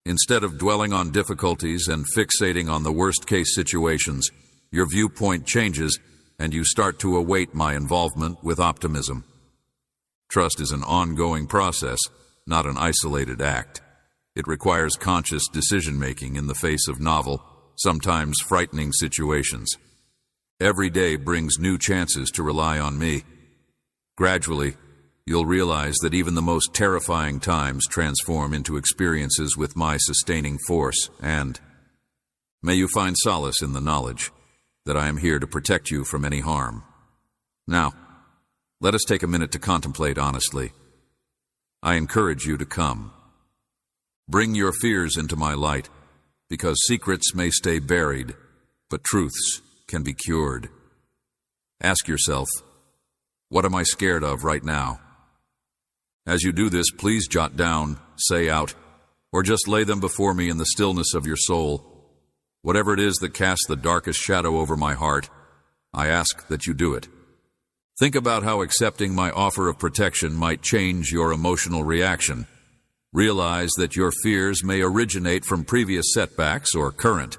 instead of dwelling on difficulties and fixating on the worst-case situations, your viewpoint changes and you start to await my involvement with optimism. Trust is an ongoing process, not an isolated act. It requires conscious decision-making in the face of novel, sometimes frightening situations. Every day brings new chances to rely on me. Gradually, you'll realize that even the most terrifying times transform into experiences with my sustaining force, and may you find solace in the knowledge that I am here to protect you from any harm. Now, let us take a minute to contemplate honestly. I encourage you to come. Bring your fears into my light, because secrets may stay buried, but truths can be cured. Ask yourself, what am I scared of right now? As you do this, please jot down, say out, or just lay them before me in the stillness of your soul. Whatever it is that casts the darkest shadow over my heart, I ask that you do it. Think about how accepting my offer of protection might change your emotional reaction. Realize that your fears may originate from previous setbacks or current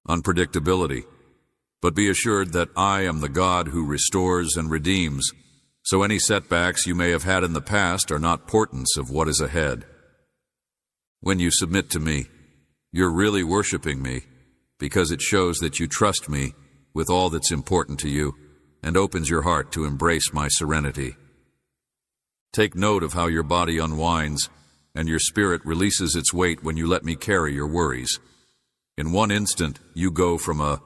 unpredictability, but be assured that I am the God who restores and redeems, so any setbacks you may have had in the past are not portents of what is ahead. When you submit to me, you're really worshiping me, because it shows that you trust me with all that's important to you and opens your heart to embrace my serenity. Take note of how your body unwinds and your spirit releases its weight when you let me carry your worries. In one instant, you go from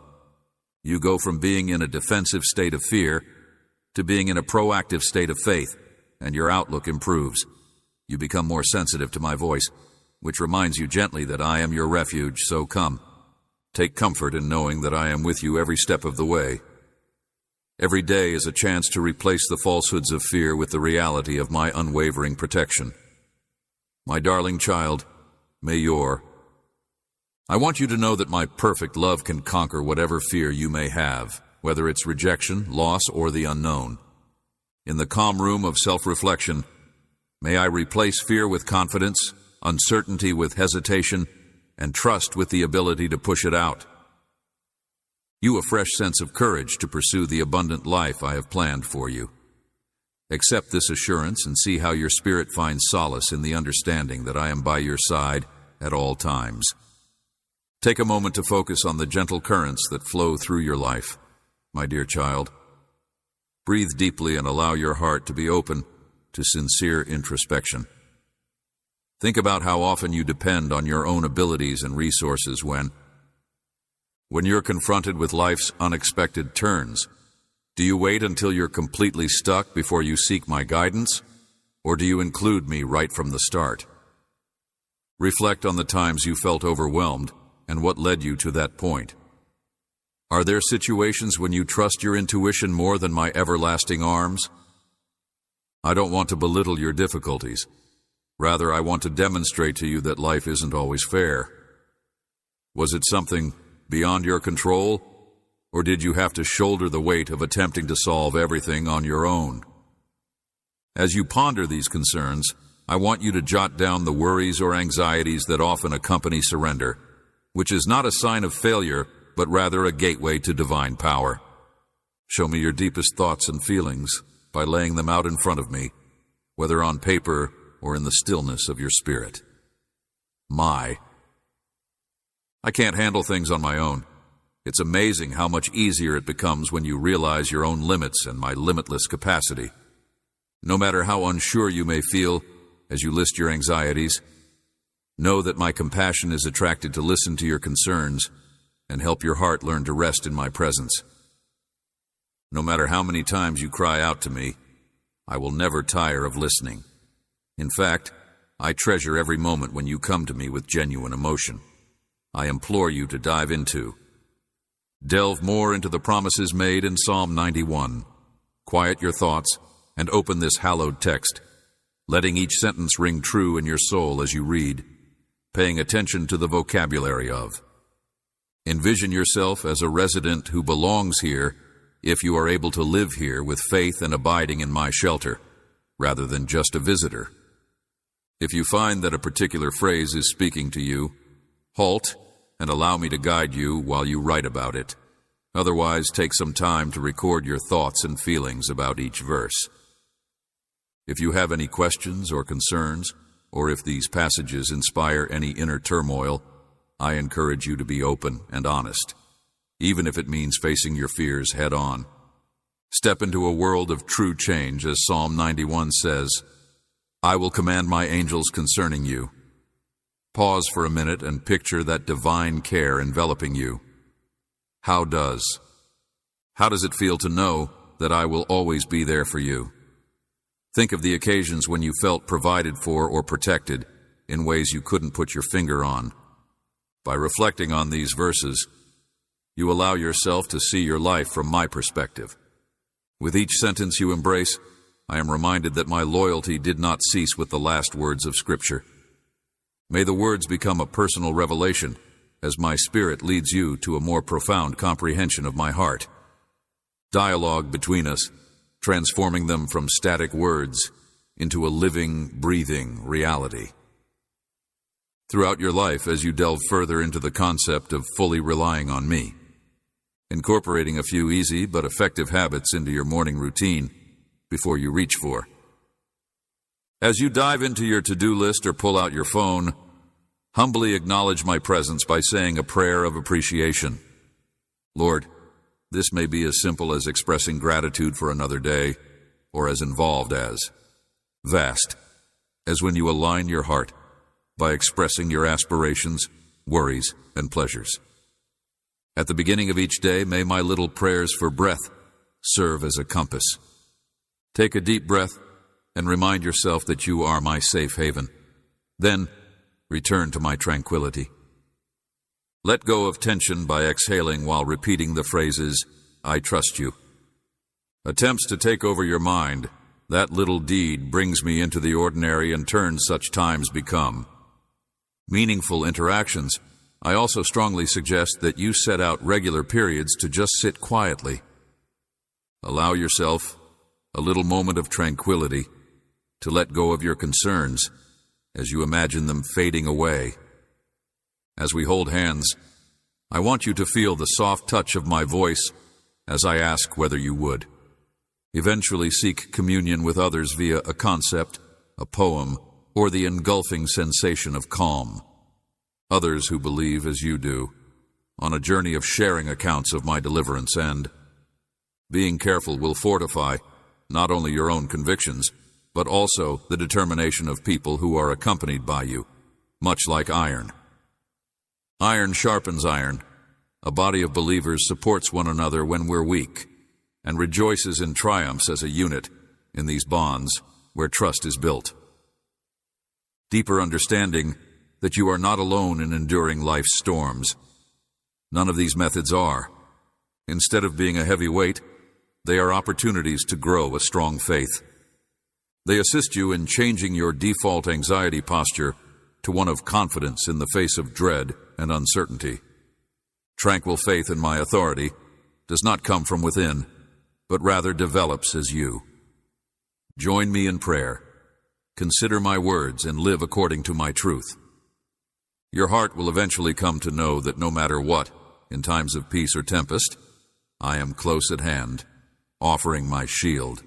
being in a defensive state of fear to being in a proactive state of faith, and your outlook improves. You become more sensitive to my voice, which reminds you gently that I am your refuge, so come. Take comfort in knowing that I am with you every step of the way. Every day is a chance to replace the falsehoods of fear with the reality of my unwavering protection. My darling child, I want you to know that my perfect love can conquer whatever fear you may have, whether it's rejection, loss, or the unknown. In the calm room of self-reflection, may I replace fear with confidence, uncertainty with hesitation, and trust with the ability to push it out. You a fresh sense of courage to pursue the abundant life I have planned for you. Accept this assurance and see how your spirit finds solace in the understanding that I am by your side at all times. Take a moment to focus on the gentle currents that flow through your life, my dear child. Breathe deeply and allow your heart to be open to sincere introspection. Think about how often you depend on your own abilities and resources when When you're confronted with life's unexpected turns, do you wait until you're completely stuck before you seek my guidance, or do you include me right from the start? Reflect on the times you felt overwhelmed and what led you to that point. Are there situations when you trust your intuition more than my everlasting arms? I don't want to belittle your difficulties. Rather, I want to demonstrate to you that life isn't always fair. Was it something beyond your control, or did you have to shoulder the weight of attempting to solve everything on your own? As you ponder these concerns, I want you to jot down the worries or anxieties that often accompany surrender, which is not a sign of failure, but rather a gateway to divine power. Show me your deepest thoughts and feelings by laying them out in front of me, whether on paper or in the stillness of your spirit. I can't handle things on my own. It's amazing how much easier it becomes when you realize your own limits and my limitless capacity. No matter how unsure you may feel as you list your anxieties, know that my compassion is attracted to listen to your concerns and help your heart learn to rest in my presence. No matter how many times you cry out to me, I will never tire of listening. In fact, I treasure every moment when you come to me with genuine emotion. I implore you to delve more into the promises made in Psalm 91. Quiet your thoughts and open this hallowed text, letting each sentence ring true in your soul as you read, paying attention to the vocabulary of. Envision yourself as a resident who belongs here if you are able to live here with faith and abiding in my shelter, rather than just a visitor. If you find that a particular phrase is speaking to you, halt and allow me to guide you while you write about it. Otherwise, take some time to record your thoughts and feelings about each verse. If you have any questions or concerns, or if these passages inspire any inner turmoil, I encourage you to be open and honest, even if it means facing your fears head on. Step into a world of true change, as Psalm 91 says, I will command my angels concerning you. Pause for a minute and picture that divine care enveloping you. How does it feel to know that I will always be there for you? Think of the occasions when you felt provided for or protected in ways you couldn't put your finger on. By reflecting on these verses, you allow yourself to see your life from my perspective. With each sentence you embrace, I am reminded that my loyalty did not cease with the last words of Scripture. May the words become a personal revelation as my spirit leads you to a more profound comprehension of my heart. Dialogue between us, transforming them from static words into a living, breathing reality. Throughout your life, as you delve further into the concept of fully relying on me, incorporating a few easy but effective habits into your morning routine before you reach for. As you dive into your to-do list or pull out your phone, humbly acknowledge my presence by saying a prayer of appreciation. Lord, this may be as simple as expressing gratitude for another day, or as involved as vast, as when you align your heart by expressing your aspirations, worries, and pleasures. At the beginning of each day, may my little prayers for breath serve as a compass. Take a deep breath and remind yourself that you are my safe haven. Then, return to my tranquility. Let go of tension by exhaling while repeating the phrases, I trust you. Attempts to take over your mind, that little deed brings me into the ordinary and turns such times become meaningful interactions. I also strongly suggest that you set out regular periods to just sit quietly. Allow yourself a little moment of tranquility to let go of your concerns as you imagine them fading away. As we hold hands, I want you to feel the soft touch of my voice as I ask whether you would eventually seek communion with others via a concept, a poem, or the engulfing sensation of calm. Others who believe as you do, on a journey of sharing accounts of my deliverance, and being careful will fortify not only your own convictions, but also the determination of people who are accompanied by you, much like iron. Iron sharpens iron, A body of believers supports one another when we're weak and rejoices in triumphs as a unit in these bonds where trust is built. Deeper understanding that you are not alone in enduring life's storms. None of these methods are. Instead of being a heavy weight, they are opportunities to grow a strong faith. They assist you in changing your default anxiety posture to one of confidence in the face of dread and uncertainty. Tranquil faith in my authority does not come from within, but rather develops as you. Join me in prayer. Consider my words and live according to my truth. Your heart will eventually come to know that no matter what, in times of peace or tempest, I am close at hand, offering my shield.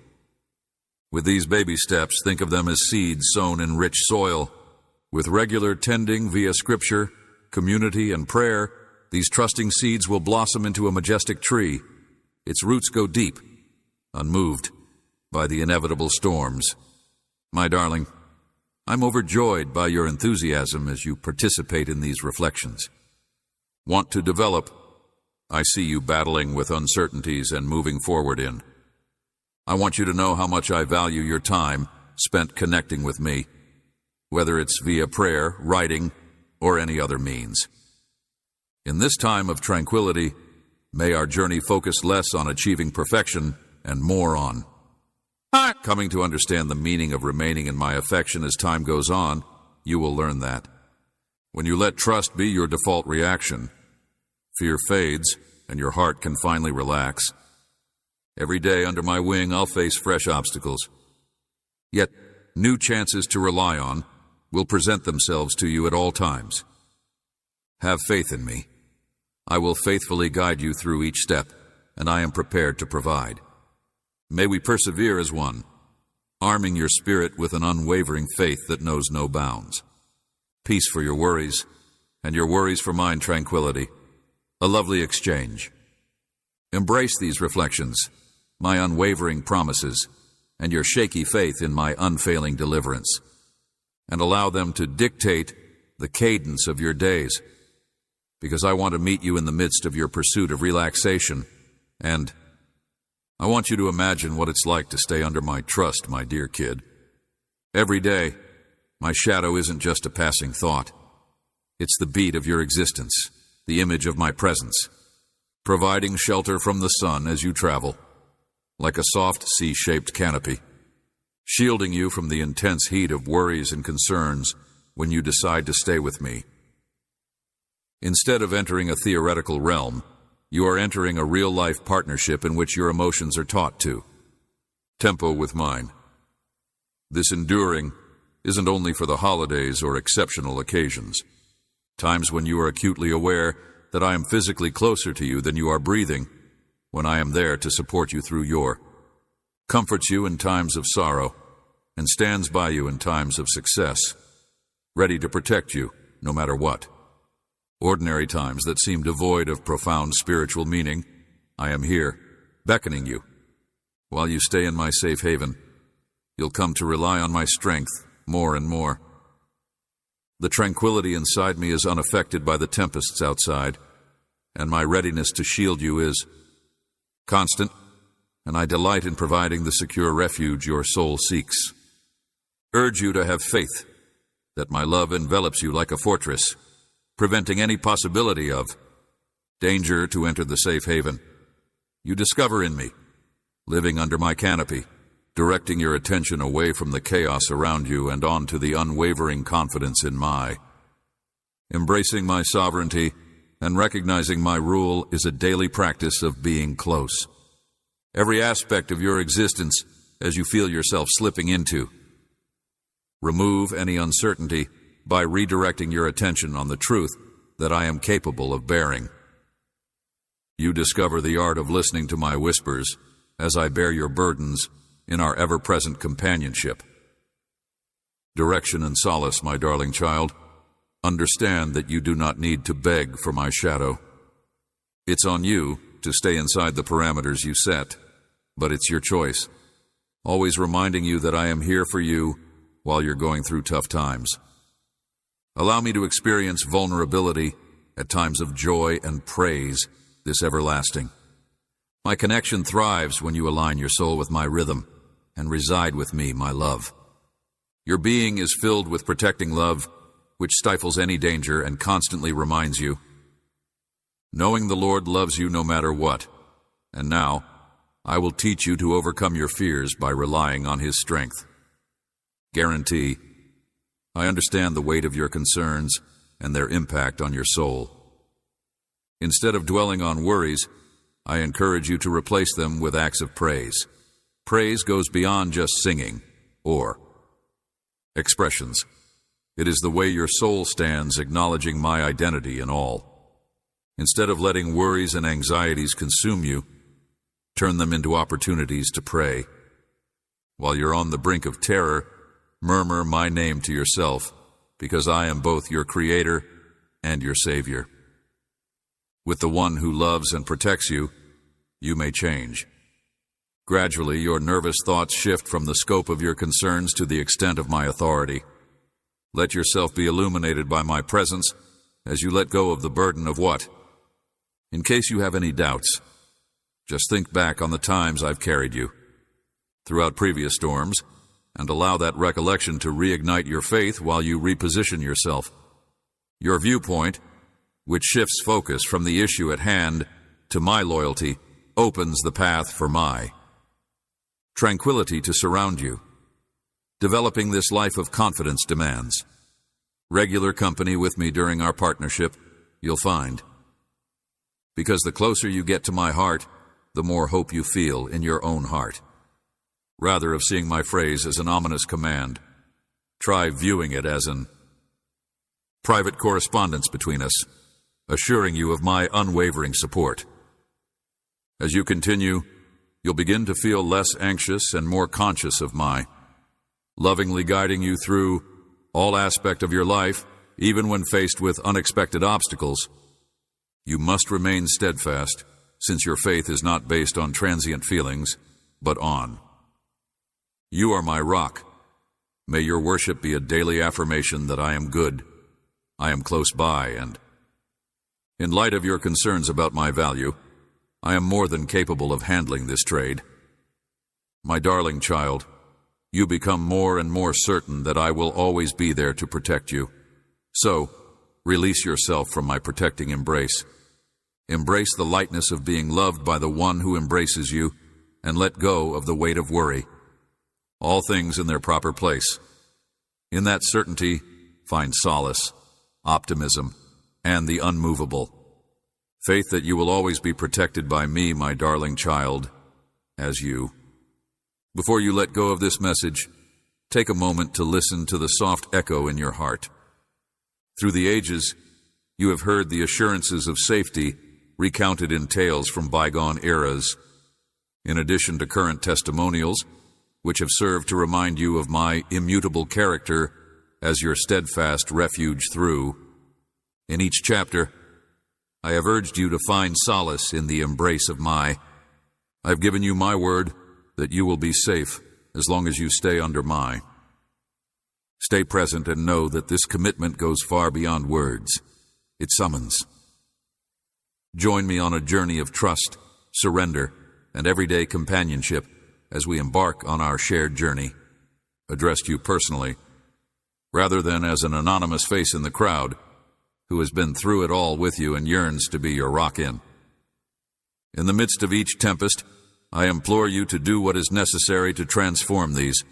With these baby steps, think of them as seeds sown in rich soil. With regular tending via scripture, community, and prayer, these trusting seeds will blossom into a majestic tree. Its roots go deep, unmoved by the inevitable storms. My darling, I'm overjoyed by your enthusiasm as you participate in these reflections. Want to develop? I see you battling with uncertainties and moving forward in. I want you to know how much I value your time spent connecting with me, whether it's via prayer, writing, or any other means. In this time of tranquility, may our journey focus less on achieving perfection and more on coming to understand the meaning of remaining in my affection. As time goes on, you will learn that. When you let trust be your default reaction, fear fades and your heart can finally relax. Every day under my wing, I'll face fresh obstacles. Yet, new chances to rely on will present themselves to you at all times. Have faith in me. I will faithfully guide you through each step, and I am prepared to provide. May we persevere as one, arming your spirit with an unwavering faith that knows no bounds. Peace for your worries, and your worries for mine tranquility. A lovely exchange. Embrace these reflections, my unwavering promises, and your shaky faith in my unfailing deliverance, and allow them to dictate the cadence of your days, because I want to meet you in the midst of your pursuit of relaxation, and I want you to imagine what it's like to stay under my trust, my dear kid. Every day, my shadow isn't just a passing thought. It's the beat of your existence, the image of my presence, providing shelter from the sun as you travel, like a soft C-shaped canopy, shielding you from the intense heat of worries and concerns when you decide to stay with me. Instead of entering a theoretical realm, you are entering a real-life partnership in which your emotions are taught to tempo with mine. This enduring isn't only for the holidays or exceptional occasions, times when you are acutely aware that I am physically closer to you than you are breathing, when I am there to support you through comforts you in times of sorrow, and stands by you in times of success, ready to protect you no matter what. Ordinary times that seem devoid of profound spiritual meaning, I am here, beckoning you. While you stay in my safe haven, you'll come to rely on my strength more and more. The tranquility inside me is unaffected by the tempests outside, and my readiness to shield you is constant, and I delight in providing the secure refuge your soul seeks. Urge you to have faith that my love envelops you like a fortress, preventing any possibility of danger to enter the safe haven. You discover in me, living under my canopy, directing your attention away from the chaos around you and onto the unwavering confidence in my. Embracing my sovereignty and recognizing my rule is a daily practice of being close. Every aspect of your existence as you feel yourself slipping into. Remove any uncertainty by redirecting your attention on the truth that I am capable of bearing. You discover the art of listening to my whispers as I bear your burdens in our ever-present companionship. Direction and solace, my darling child. Understand that you do not need to beg for my shadow. It's on you to stay inside the parameters you set, but it's your choice, always reminding you that I am here for you while you're going through tough times. Allow me to experience vulnerability at times of joy and praise, this everlasting. My connection thrives when you align your soul with my rhythm and reside with me, my love. Your being is filled with protecting love, which stifles any danger and constantly reminds you, knowing the Lord loves you no matter what. And now, I will teach you to overcome your fears by relying on His strength. Guarantee, I understand the weight of your concerns and their impact on your soul. Instead of dwelling on worries, I encourage you to replace them with acts of praise. Praise goes beyond just singing or expressions. It is the way your soul stands acknowledging my identity in all. Instead of letting worries and anxieties consume you, turn them into opportunities to pray. While you're on the brink of terror, murmur my name to yourself, because I am both your Creator and your Savior. With the one who loves and protects you, you may change. Gradually, your nervous thoughts shift from the scope of your concerns to the extent of my authority. Let yourself be illuminated by my presence as you let go of the burden of what? In case you have any doubts, just think back on the times I've carried you throughout previous storms and allow that recollection to reignite your faith while you reposition yourself. Your viewpoint, which shifts focus from the issue at hand to my loyalty, opens the path for my tranquility to surround you. Developing this life of confidence demands regular company with me during our partnership, you'll find. Because the closer you get to my heart, the more hope you feel in your own heart. Rather of seeing my phrase as an ominous command, try viewing it as an private correspondence between us, assuring you of my unwavering support. As you continue, you'll begin to feel less anxious and more conscious of my lovingly guiding you through all aspect of your life, even when faced with unexpected obstacles. You must remain steadfast, since your faith is not based on transient feelings, but on. You are my rock. May your worship be a daily affirmation that I am good, I am close by, and in light of your concerns about my value, I am more than capable of handling this trade. My darling child, you become more and more certain that I will always be there to protect you. So, release yourself from my protecting embrace. Embrace the lightness of being loved by the one who embraces you, and let go of the weight of worry. All things in their proper place. In that certainty, find solace, optimism, and the unmovable. Faith that you will always be protected by me, my darling child, as you. Before you let go of this message, take a moment to listen to the soft echo in your heart. Through the ages, you have heard the assurances of safety recounted in tales from bygone eras, in addition to current testimonials, which have served to remind you of my immutable character as your steadfast refuge through. In each chapter, I have urged you to find solace in the embrace of I have given you my word that you will be safe as long as you stay under my. Stay present and know that this commitment goes far beyond words. It summons. Join me on a journey of trust, surrender, and everyday companionship as we embark on our shared journey, addressed you personally, rather than as an anonymous face in the crowd who has been through it all with you and yearns to be your rock-in. In the midst of each tempest, I implore you to do what is necessary to transform these,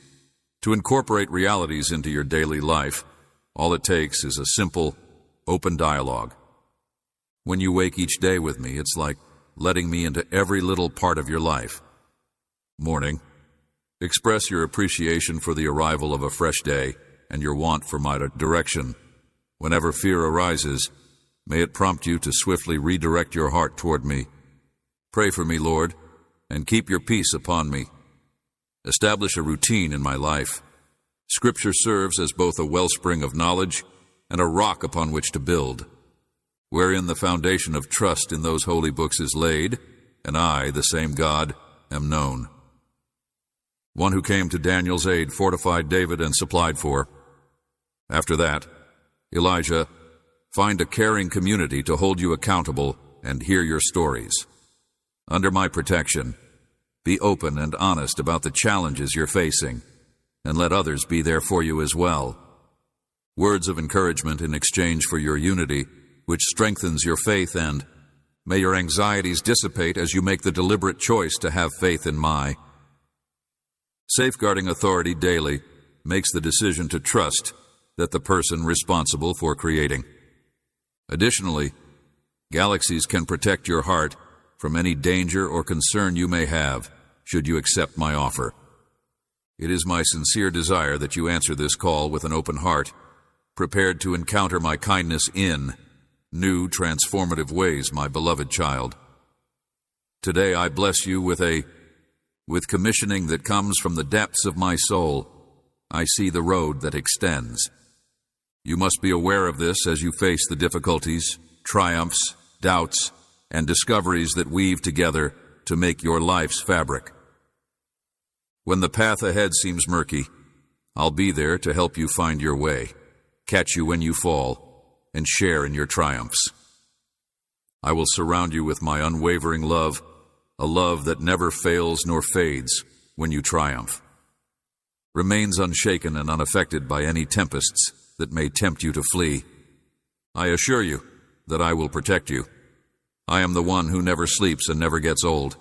to incorporate realities into your daily life. All it takes is a simple, open dialogue. When you wake each day with me, it's like letting me into every little part of your life. Morning, express your appreciation for the arrival of a fresh day and your want for my direction. Whenever fear arises, may it prompt you to swiftly redirect your heart toward me. Pray for me, Lord, and keep your peace upon me. Establish a routine in my life. Scripture serves as both a wellspring of knowledge and a rock upon which to build, wherein the foundation of trust in those holy books is laid, and I, the same God, am known. One who came to Daniel's aid fortified David and supplied for. After that, Elijah, Find a caring community to hold you accountable and hear your stories. Under my protection, be open and honest about the challenges you're facing, and let others be there for you as well. Words of encouragement in exchange for your unity, which strengthens your faith, and may your anxieties dissipate as you make the deliberate choice to have faith in my safeguarding authority daily makes the decision to trust that the person responsible for creating. Additionally, galaxies can protect your heart from any danger or concern you may have should you accept my offer. It is my sincere desire that you answer this call with an open heart, prepared to encounter my kindness in new, transformative ways, my beloved child. Today I bless you with commissioning that comes from the depths of my soul. I see the road that extends. You must be aware of this as you face the difficulties, triumphs, doubts, and discoveries that weave together to make your life's fabric. When the path ahead seems murky, I'll be there to help you find your way, catch you when you fall, and share in your triumphs. I will surround you with my unwavering love, a love that never fails nor fades when you triumph. Remains unshaken and unaffected by any tempests that may tempt you to flee. I assure you that I will protect you. I am the one who never sleeps and never gets old.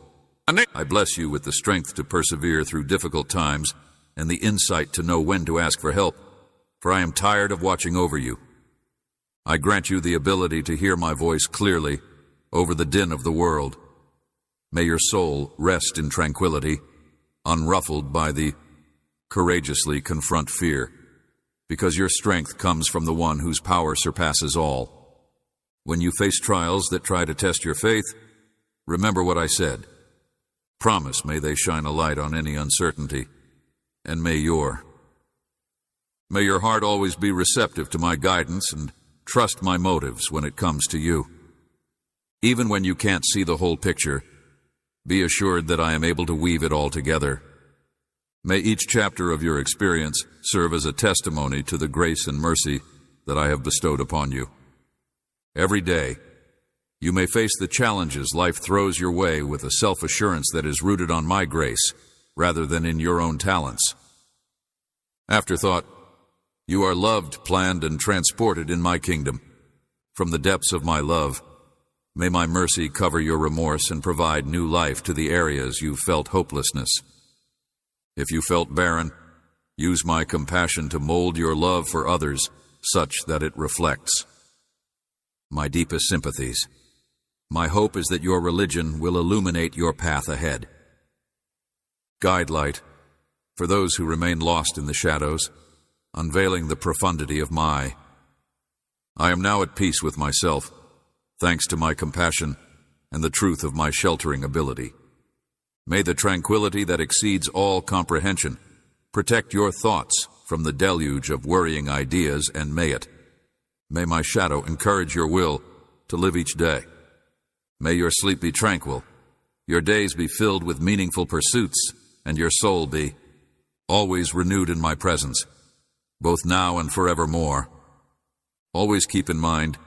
I bless you with the strength to persevere through difficult times and the insight to know when to ask for help, for I am tired of watching over you. I grant you the ability to hear my voice clearly over the din of the world. May your soul rest in tranquility, unruffled by the courageously confront fear, because your strength comes from the one whose power surpasses all. When you face trials that try to test your faith, remember what I said. Promise may they shine a light on any uncertainty, and may your heart always be receptive to my guidance and trust my motives when it comes to you. Even when you can't see the whole picture, be assured that I am able to weave it all together. May each chapter of your experience serve as a testimony to the grace and mercy that I have bestowed upon you. Every day, you may face the challenges life throws your way with a self-assurance that is rooted on my grace rather than in your own talents. Afterthought, you are loved, planned, and transported in my kingdom. From the depths of my love, may my mercy cover your remorse and provide new life to the areas you felt hopelessness. If you felt barren, use my compassion to mold your love for others such that it reflects my deepest sympathies. My hope is that your religion will illuminate your path ahead. Guide light for those who remain lost in the shadows, unveiling the profundity of I am now at peace with myself, thanks to my compassion and the truth of my sheltering ability. May the tranquility that exceeds all comprehension protect your thoughts from the deluge of worrying ideas, and may my shadow encourage your will to live each day. May your sleep be tranquil, your days be filled with meaningful pursuits, and your soul be always renewed in my presence, both now and forevermore. Always keep in mind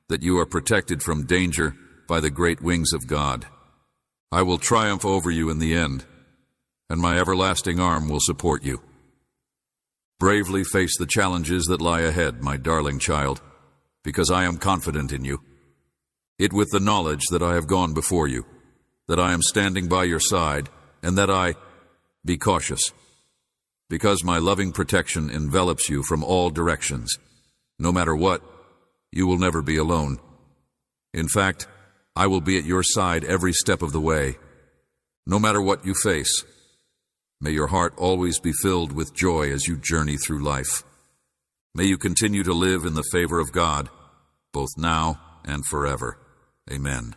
that you are protected from danger by the great wings of God. I will triumph over you in the end, and my everlasting arm will support you. Bravely face the challenges that lie ahead, my darling child, because I am confident in you. It with the knowledge that I have gone before you, that I am standing by your side, and that be cautious, because my loving protection envelops you from all directions. No matter what, you will never be alone. In fact, I will be at your side every step of the way. No matter what you face, may your heart always be filled with joy as you journey through life. May you continue to live in the favor of God, both now and forever. Amen.